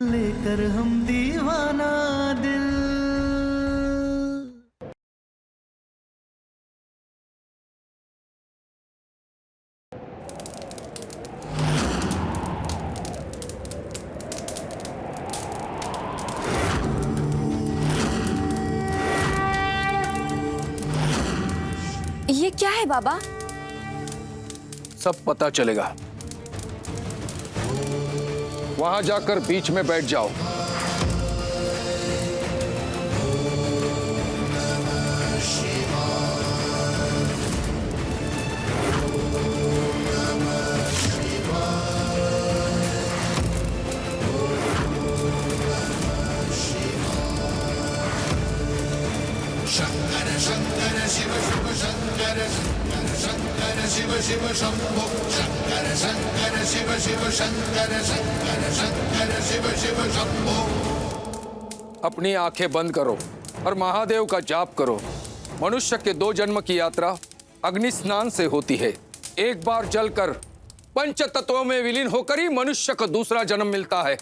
लेकर हम दीवाना दिल। ये क्या है बाबा? सब पता चलेगा। वहां जाकर बीच में बैठ जाओ। शंकर शंकर शिव शिव शंकर शंकर शंकर शिव शिव शंभो शंकर शंकर शिव शिव शंकर शंकर शंकर शिव शिव शंभो। अपनी आंखें बंद करो और महादेव का जाप करो। मनुष्य के 2 जन्म की यात्रा अग्नि स्नान से होती है। एक बार जलकर पंच तत्वों में विलीन होकर ही मनुष्य को दूसरा जन्म मिलता है।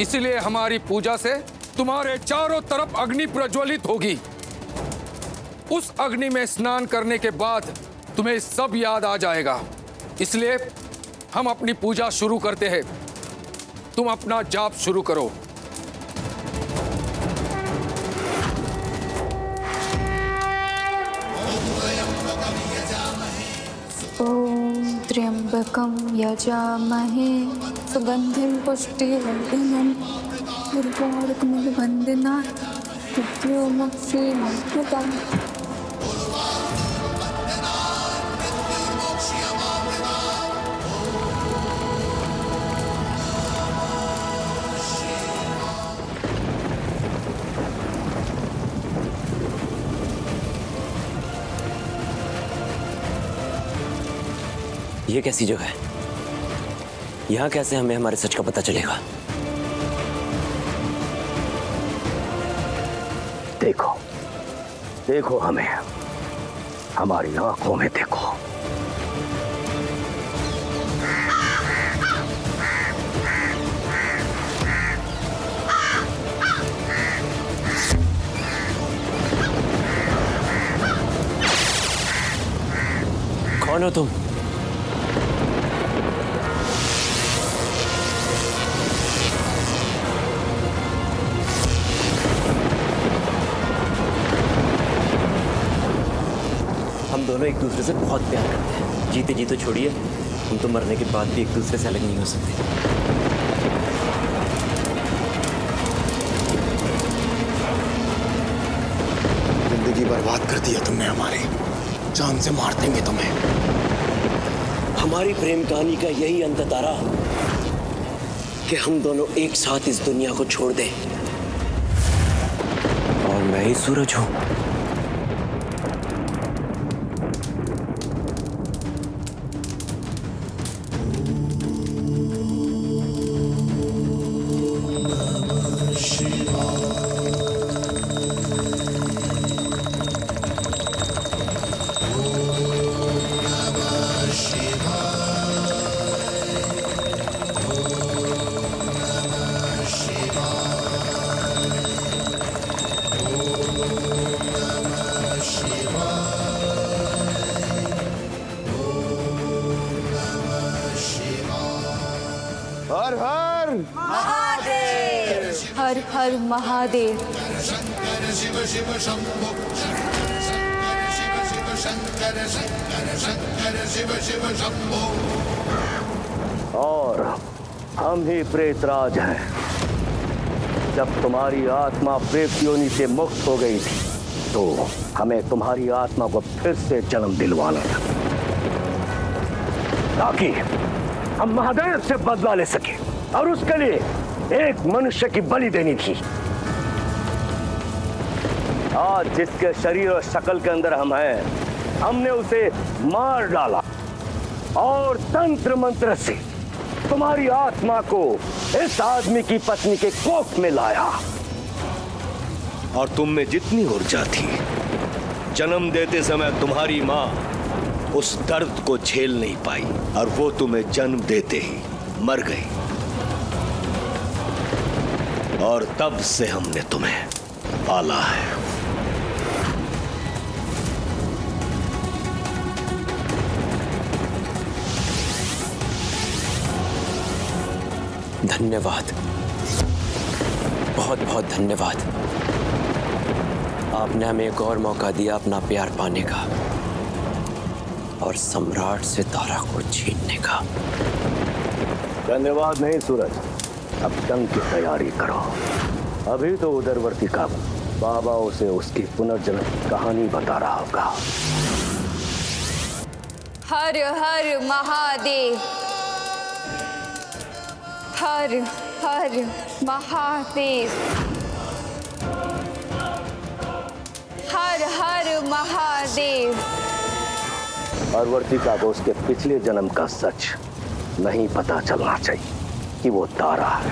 इसलिए हमारी पूजा से तुम्हारे चारों तरफ अग्नि प्रज्वलित होगी। उस अग्नि में स्नान करने के बाद तुम्हें सब याद आ जाएगा। इसलिए हम अपनी पूजा शुरू करते हैं। तुम अपना जाप शुरू करो। ओम त्र्यंबकं यजामहे सुगंधिं पुष्टिवर्धनम् उर्वारुकमिव मृत्युर्मुक्षीयमामृतम्। ये कैसी जगह है? यहाँ कैसे हमें हमारे सच का पता चलेगा? देखो देखो, हमें हमारी आंखों में देखो। कौन हो तुम? हम दोनों एक दूसरे से बहुत प्यार करते हैं। जीते जी तो छोड़िए, हम तो मरने के बाद भी एक दूसरे से अलग नहीं हो सकते। जिंदगी बर्बाद कर दी है तुमने हमारी, जान से मार देंगे तुम्हें। हमारी प्रेम कहानी का यही अंत तारा कि हम दोनों एक साथ इस दुनिया को छोड़ दें। और मैं ही सूरज हूं। हर हर महादेव, हर हर महादेव। शंकर शिव शिव शंभो शंकर शंकर शिव शिव शंकर शंकर शंकर शिव शिव शंभो। और हम ही प्रेतराज हैं। जब तुम्हारी आत्मा प्रेत योनि से मुक्त हो गई थी तो हमें तुम्हारी आत्मा को फिर से जन्म दिलवाना था, ताकि हम महादेव से बदला ले सके। और उसके लिए एक मनुष्य की बलि देनी थी। आज जिसके शरीर और शक्ल के अंदर हम हैं, हमने उसे मार डाला और तंत्र मंत्र से तुम्हारी आत्मा को इस आदमी की पत्नी के कोख में लाया। और तुम में जितनी ऊर्जा थी, जन्म देते समय तुम्हारी मां उस दर्द को झेल नहीं पाई और वो तुम्हें जन्म देते ही मर गई। और तब से हमने तुम्हें पाला है। धन्यवाद, बहुत बहुत धन्यवाद। आपने हमें एक और मौका दिया अपना प्यार पाने का और सम्राट सितारा को छीनने का। धन्यवाद नहीं सूरज, अब जंग की तैयारी करो। अभी तो उदरवर्ती का बाबा उसे उसकी पुनर्जन्म की कहानी बता रहा होगा। हर हर महादेव, हर हर महादेव, हर हर महादेव। और वर्तिका को उसके पिछले जन्म का सच नहीं पता चलना चाहिए कि वो तारा है।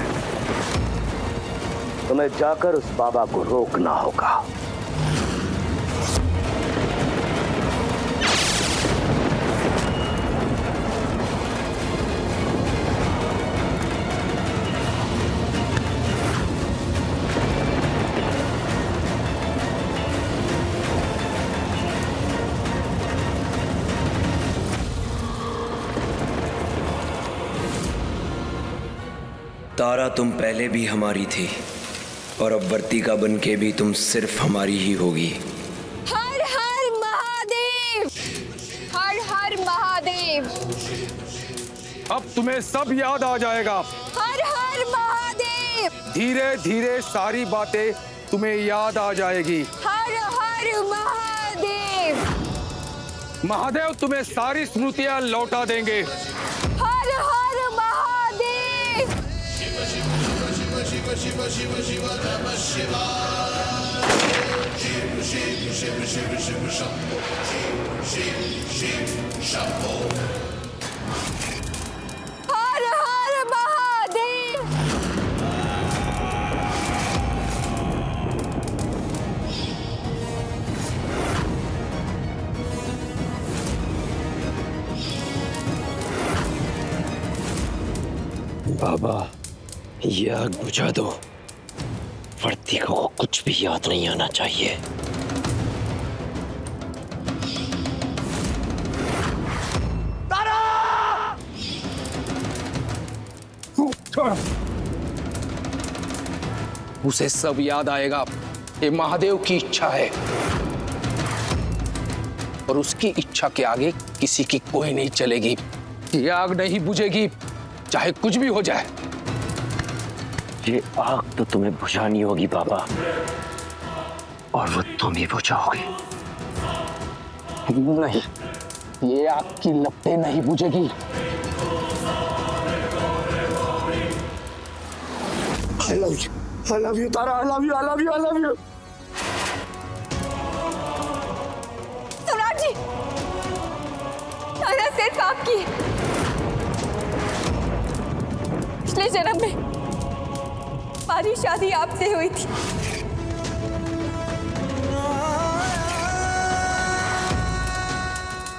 तुम्हें जाकर उस बाबा को रोकना होगा। तारा, तुम पहले भी हमारी थी और अब वर्तिका बन के भी तुम सिर्फ हमारी ही होगी। हर हर महादेव, हर हर महादेव, अब तुम्हें सब याद आ जाएगा। हर हर महादेव, धीरे धीरे सारी बातें तुम्हें याद आ जाएगी। हर हर महादेव, महादेव तुम्हें सारी स्मृतियां लौटा देंगे। हर हर महादेव। हर हर महादेव। बाबा, ये आग बुझा दो। वर्तिका को कुछ भी याद नहीं आना चाहिए। उसे सब याद आएगा। ये महादेव की इच्छा है और उसकी इच्छा के आगे किसी की कोई नहीं चलेगी। ये आग नहीं बुझेगी, चाहे कुछ भी हो जाए। ये आग तो तुम्हें बुझानी होगी बाबा, और वो तुम ही बुझाओगे। नहीं, ये आग की लपटें नहीं बुझेगी। I love you, Tara. I love you. सम्राट जी, तारा सिर्फ आपकी है। पिछले जन्म में हमारी शादी आपसे हुई थी।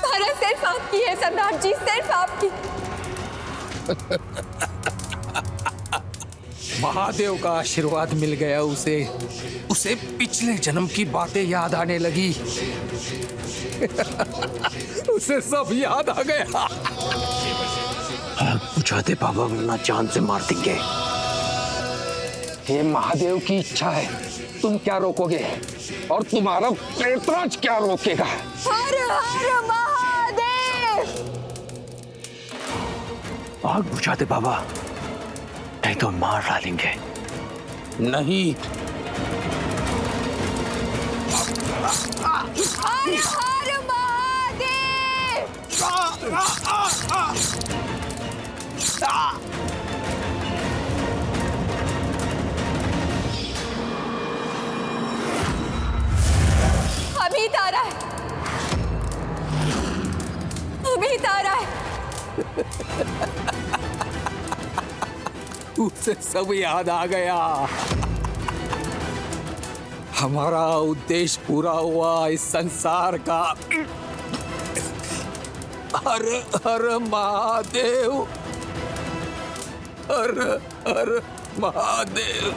तारा सिर्फ आपकी है सम्राट जी, सिर्फ आपकी। महादेव का आशीर्वाद मिल गया उसे। उसे पिछले जन्म की बातें याद आने लगी। उसे सब याद आ गया। आग बुझा दे बाबा, वरना जान से मार देंगे। ये महादेव की इच्छा है, तुम क्या रोकोगे और तुम्हारा प्रेतराज क्या रोकेगा? हर हर महादेव। आग बुझा दे बाबा, नहीं तो मार डालेंगे। नहीं, हर हर महादेव। अभी तारा है, अभी तारा है। उसे सब याद आ गया। हमारा उद्देश्य पूरा हुआ इस संसार का। हर हर महादेव, हर हर महादेव।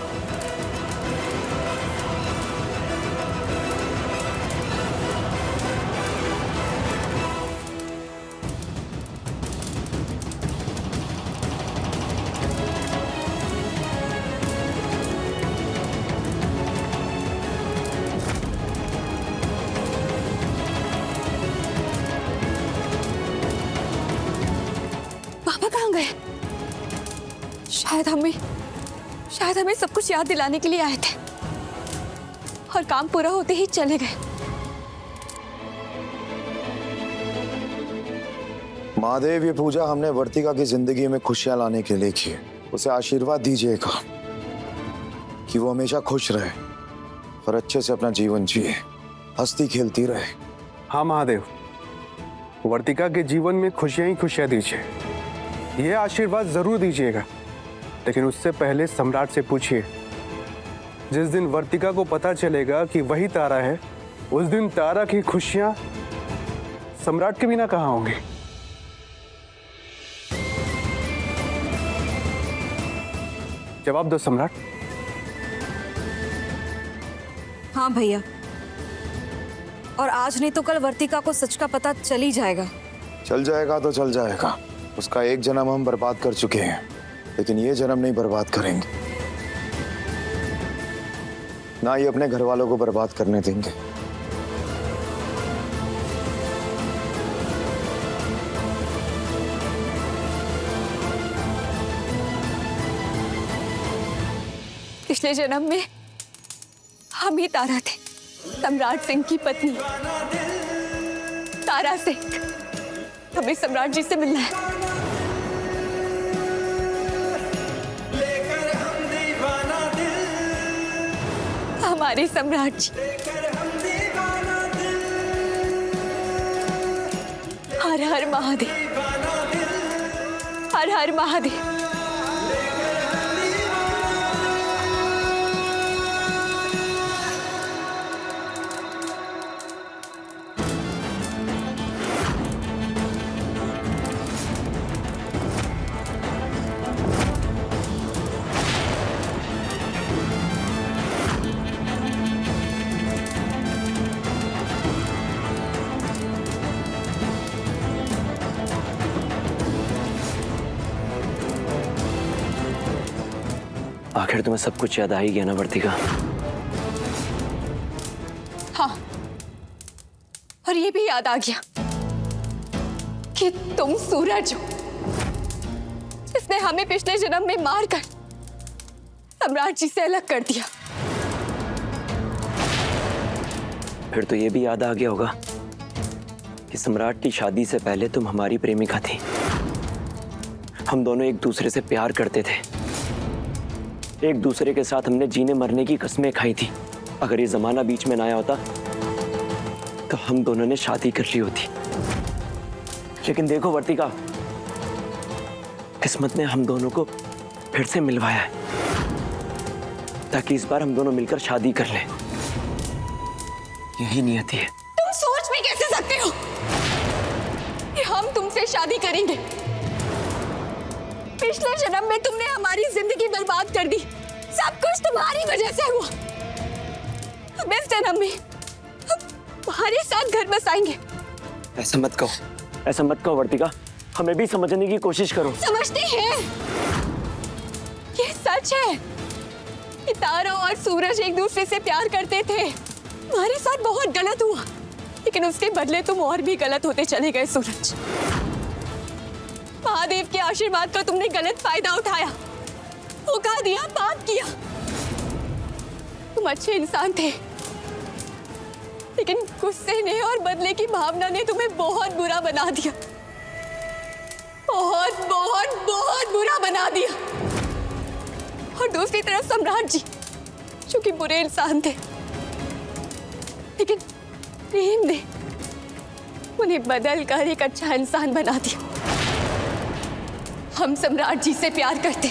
पापा कहाँ गए? शायद हमें सब कुछ याद दिलाने के लिए आए थे और काम पूरा होते ही चले गए। महादेव, ये पूजा हमने वर्तिका की जिंदगी में खुशियां लाने के लिए की है। उसे आशीर्वाद दीजिएगा कि वो हमेशा खुश रहे और अच्छे से अपना जीवन जिए, हंसती खेलती रहे। हाँ महादेव, वर्तिका के जीवन में खुशियां ही खुशियां दीजिए, ये आशीर्वाद जरूर दीजिएगा। लेकिन उससे पहले सम्राट से पूछिए, जिस दिन वर्तिका को पता चलेगा कि वही तारा है, उस दिन तारा की खुशियां सम्राट के बिना कहाँ होंगी? जवाब दो सम्राट। हाँ भैया, और आज नहीं तो कल वर्तिका को सच का पता चल ही जाएगा। चल जाएगा तो चल जाएगा। उसका एक जन्म हम बर्बाद कर चुके हैं, लेकिन ये जन्म नहीं बर्बाद करेंगे, ना ही अपने घर वालों को बर्बाद करने देंगे। पिछले जन्म में हम ही तारा थे, सम्राट सिंह की पत्नी तारा सिंह। हमें सम्राट जी से मिलना है। हमारे सम्राट जी, हर हर महादेव, हर हर महादेव। आखिर तुम्हें सब कुछ याद आ ही गया ना वर्तिका? हाँ, और ये भी याद आ गया कि तुम सूरज हो, जिसने हमें पिछले जन्म में मारकर सम्राट जी से अलग कर दिया। फिर तो ये भी याद आ गया होगा कि सम्राट की शादी से पहले तुम हमारी प्रेमिका थी। हम दोनों एक दूसरे से प्यार करते थे, एक दूसरे के साथ हमने जीने मरने की कसमें खाई थी। अगर ये जमाना बीच में ना आया होता तो हम दोनों ने शादी कर ली होती। लेकिन देखो वर्तिका, किस्मत ने हम दोनों को फिर से मिलवाया है, ताकि इस बार हम दोनों मिलकर शादी कर लें। यही नियति है। तुम सोच भी कैसे सकते हो कि हम तुमसे शादी करेंगे? पिछले जन्म में तुमने हमारी जिंदगी बर्बाद कर दी, सब कुछ तुम्हारी वजह से हुआ। अब इस जन्म में हम तुम्हारे साथ घर बसाएंगे। ऐसा मत कहो, ऐसा मत कहो वर्तिका, हमें भी समझने की कोशिश करो। समझते हैं, ये सच है कि तारा और सूरज एक दूसरे से प्यार करते थे। तुम्हारे साथ बहुत गलत हुआ, लेकिन उसके बदले तुम और भी गलत होते चले गए सूरज। महादेव के आशीर्वाद का तुमने गलत फायदा उठाया, धोखा दिया, पाप किया। तुम अच्छे इंसान थे, लेकिन गुस्से ने और बदले की भावना ने तुम्हें बहुत बुरा बना दिया, बहुत बहुत बहुत बुरा बना दिया। और दूसरी तरफ सम्राट जी, जो कि बुरे इंसान थे, लेकिन प्रेम ने उन्हें बदल कर एक अच्छा इंसान बना दिया। हम सम्राट जी से प्यार करते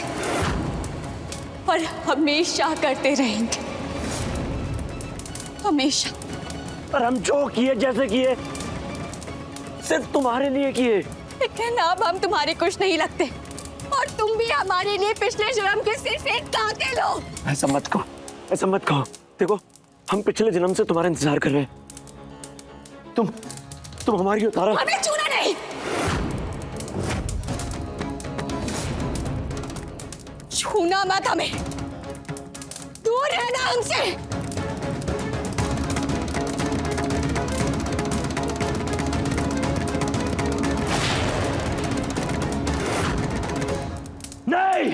और हमेशा करते रहेंगे, हमेशा। और हम जो किए, जैसे किए, सिर्फ तुम्हारे लिए किए। लेकिन अब हम तुम्हारे कुछ नहीं लगते। और तुम भी हमारे लिए पिछले जन्म के सिर्फ एक कातिल हो। ऐसा मत कहो, ऐसा मत कहो। देखो, हम पिछले जन्म से तुम्हारा इंतजार कर रहे हैं। तुम हमारी उतारा। हमें छूना नहीं। छूना मत हमें, दूर रहना हमसे। नहीं,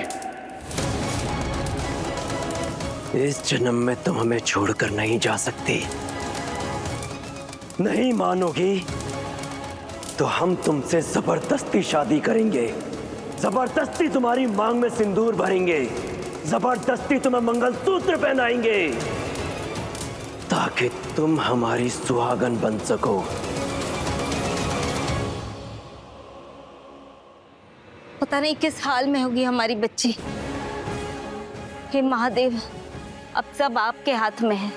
इस जन्म में तुम हमें छोड़कर नहीं जा सकती। नहीं मानोगी तो हम तुमसे जबरदस्ती शादी करेंगे, जबरदस्ती तुम्हारी मांग में सिंदूर भरेंगे, जबरदस्ती तुम्हें मंगलसूत्र पहनाएंगे ताकि तुम हमारी सुहागन बन सको। पता नहीं किस हाल में होगी हमारी बच्ची। हे महादेव, अब सब आपके हाथ में है।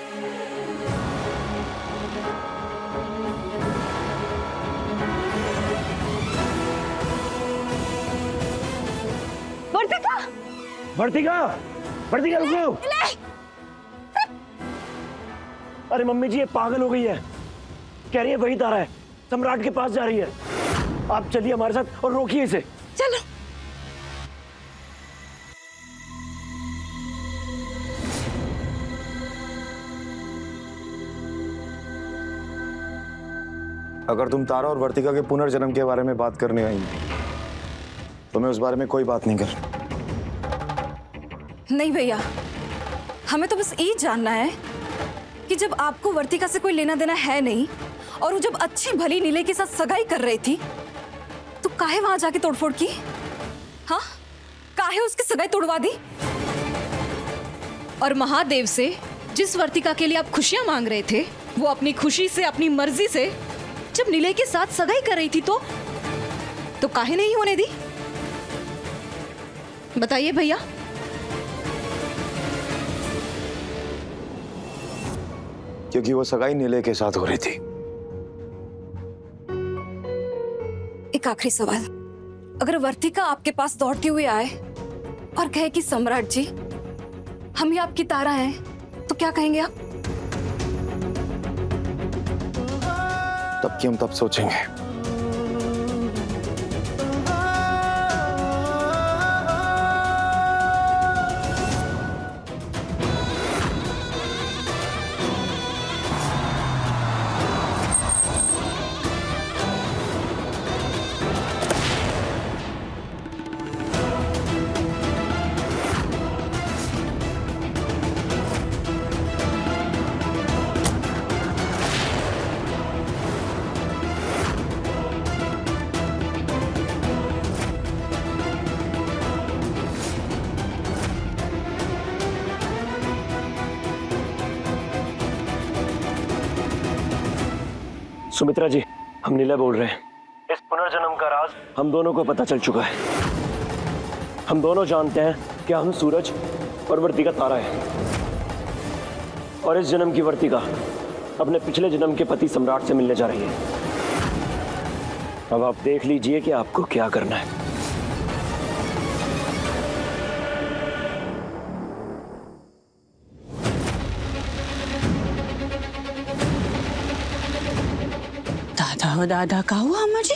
वर्तिका, वर्तिका, वर्तिका रुको। अरे मम्मी जी, ये पागल हो गई है। कह रही है वही तारा है, सम्राट के पास जा रही है। आप चलिए हमारे साथ और रोकिए इसे। चलो। अगर तुम तारा और वर्तिका के पुनर्जन्म के बारे में बात करने आई तो मैं उस बारे में कोई बात नहीं कर। नहीं भैया, हमें तो बस ये जानना है कि जब आपको वर्तिका से कोई लेना देना है नहीं और वो जब अच्छी भली नीले के साथ सगाई कर रही थी तो काहे वहां जाके तोड़फोड़ की? हाँ, काहे उसकी सगाई तोड़वा दी? और महादेव से जिस वर्तिका के लिए आप खुशियां मांग रहे थे, वो अपनी खुशी से, अपनी मर्जी से जब नीले के साथ सगाई कर रही थी तो काहे नहीं होने दी? बताइए भैया। क्योंकि वो सगाई नीले के साथ हो रही थी। एक आखिरी सवाल, अगर वर्तिका आपके पास दौड़ते हुए आए और कहे कि सम्राट जी, हम ही आपकी तारा हैं, तो क्या कहेंगे आप? तब की हम तब सोचेंगे। सुमित्रा जी, हम नीला बोल रहे हैं। इस पुनर्जन्म का राज हम दोनों को पता चल चुका है। हम दोनों जानते हैं कि हम सूरज और वर्तिका तारा है, और इस जन्म की वर्तिका अपने पिछले जन्म के पति सम्राट से मिलने जा रही है। अब आप देख लीजिए कि आपको क्या करना है। दादा दादा का हुआ अम्मा जी?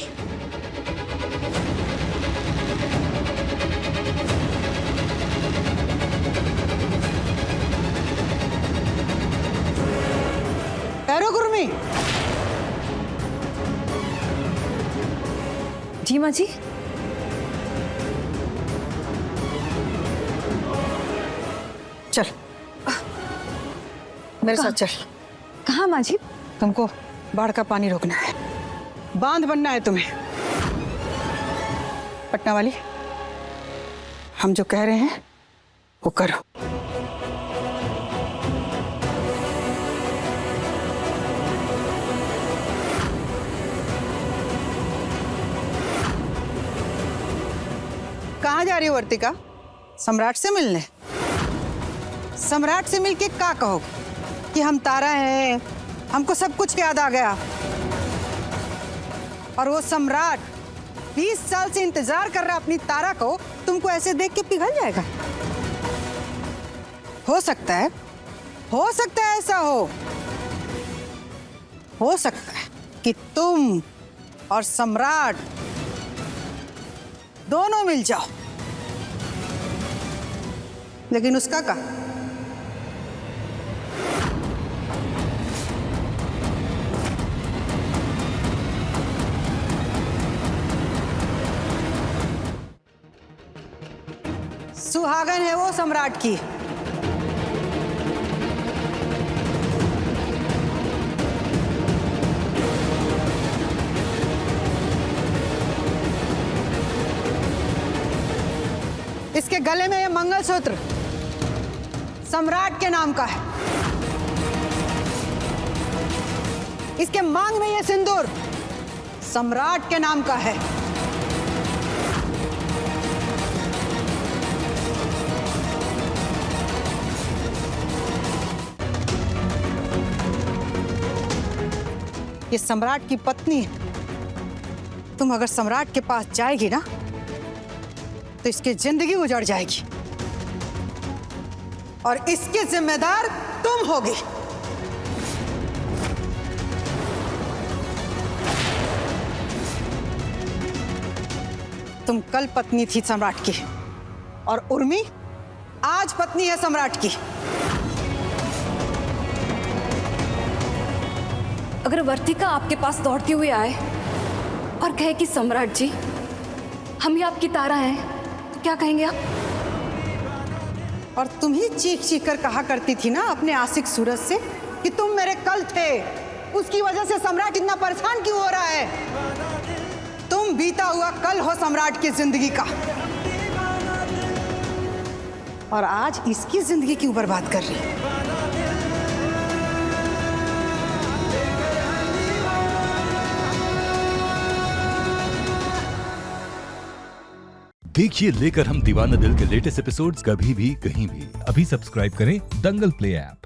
पैरो गुरमी। जी माँ जी। चल मेरे साथ चल। कहाँ माँ जी? तुमको बाढ़ का पानी रोकना है, बांध बनना है तुम्हें। पटना वाली, हम जो कह रहे हैं वो करो। कहाँ जा रही हो वर्तिका? सम्राट से मिलने? सम्राट से मिलके क्या कहोगे कि हम तारा हैं, हमको सब कुछ याद आ गया। और वो सम्राट 20 साल से इंतजार कर रहा अपनी तारा को, तुमको ऐसे देख के पिघल जाएगा? हो सकता है ऐसा हो सकता है कि तुम और सम्राट दोनों मिल जाओ, लेकिन उसका क्या? सुहागन है वो सम्राट की। इसके गले में ये मंगलसूत्र सम्राट के नाम का है। इसके मांग में ये सिंदूर सम्राट के नाम का है। ये सम्राट की पत्नी है। तुम अगर सम्राट के पास जाएगी ना तो इसकी जिंदगी उजड़ जाएगी और इसके जिम्मेदार तुम होगी। तुम कल पत्नी थी सम्राट की और उर्मी आज पत्नी है सम्राट की। अगर वर्तिका आपके पास दौड़ते हुए आए और कहे कि सम्राट जी, हम ही आपकी तारा हैं, तो क्या कहेंगे आप? और तुम ही चीख चीख कर कहा करती थी ना अपने आशिक सूरज से कि तुम मेरे कल थे, उसकी वजह से सम्राट इतना परेशान क्यों हो रहा है? तुम बीता हुआ कल हो सम्राट की जिंदगी का, और आज इसकी जिंदगी क्यों बर्बाद कर रही है? देखिए लेकर हम दीवाना दिल के लेटेस्ट एपिसोड्स कभी भी कहीं भी। अभी सब्सक्राइब करें दंगल प्ले ऐप।